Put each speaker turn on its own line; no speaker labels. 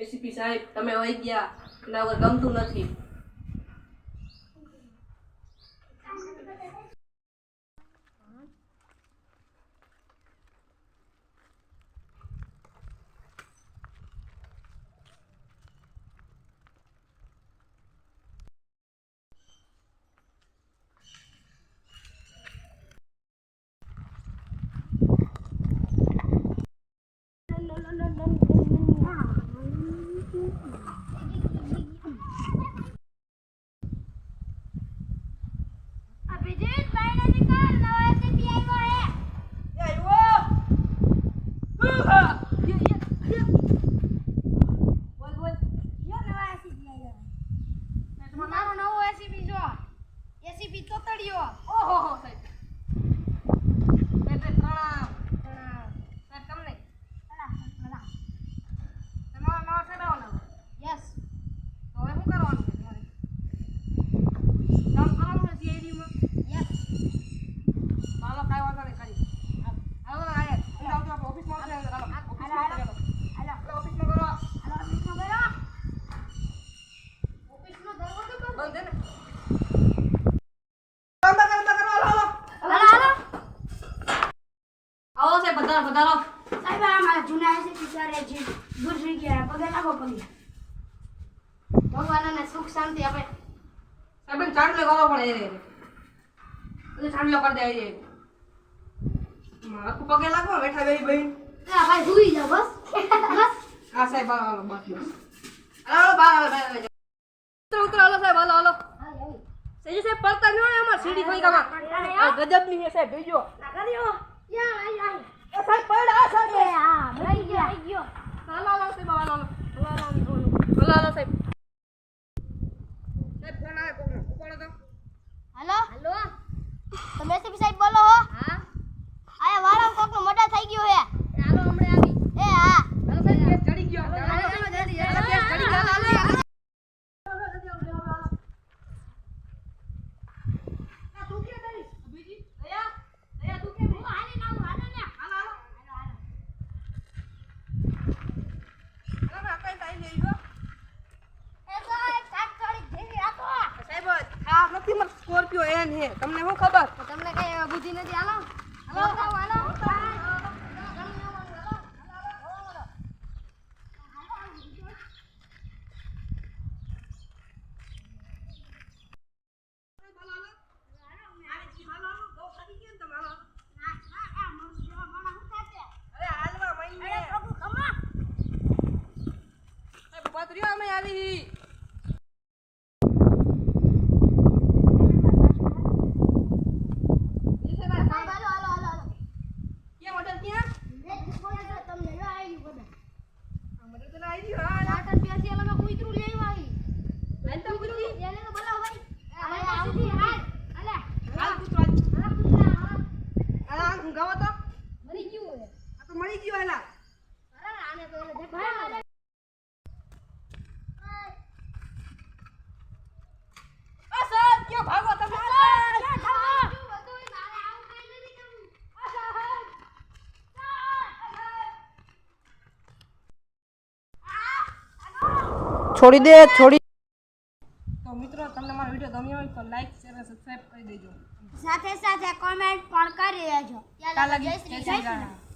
ACP સાહેબ તમે વહી ગયા એના વગર ગમતું નથી.
ભગવાનને સુખ શાંતિ આપે.
સાહેબ ચાંદલો કરવો પડે એ ચાંદલો કરી દે એ મારા પગે લાગો બેઠા બેહી બેહી
આ ભાઈ સુઈ જાવ બસ બસ.
હા સાહેબ હાલો બસ હાલો બાર ઉતરો હાલો સાહેબ હાલો સેજી સાહેબ પડતા ન હોય અમાર સીડી થઈ ગવા ગજબની છે સાહેબ જોજો
ના કર્યો યા આઈ
એ સાહેબ પડ્યા સાહેબ
એ હા મરી ગયો
હાલો સાહેબ હાલો સાહેબ ફોન આવે કોકનો ઉપાડો તો.
હેલો હેલો તમે એસપી સાહેબ બોલો હો? હા આયા વાળા કોકનો મર્ડર થઈ ગયો હે. ચાલો હમણે આવી. એ હા
હાલો સાહેબ કેસ ચડી ગયો હાલો જલ્દી કેસ ચડી ગયો હાલો તું કે કરી બીજી દયા તું કે હું હાલી ના હાલો ને હાલો હાલો કઈ ટાઈમ લઈ ગયો
એ સાહેબ કાટ થોડી ધીરી રાખો.
સાહેબ આ નથી મત સ્કોર્પિયો એન હે તમને શું ખબર
તમને કઈ બુદ્ધિ નથી. હાલો હાલો હાલો
છોડી દે છોડી. તો મિત્રો તમને મારો વિડિયો ગમ્યો હોય તો લાઈક શેર અને સબસ્ક્રાઇબ કરી દેજો.
સાથે સાથે કોમેન્ટ પણ કરી દેજો.
જય શ્રી કૃષ્ણ.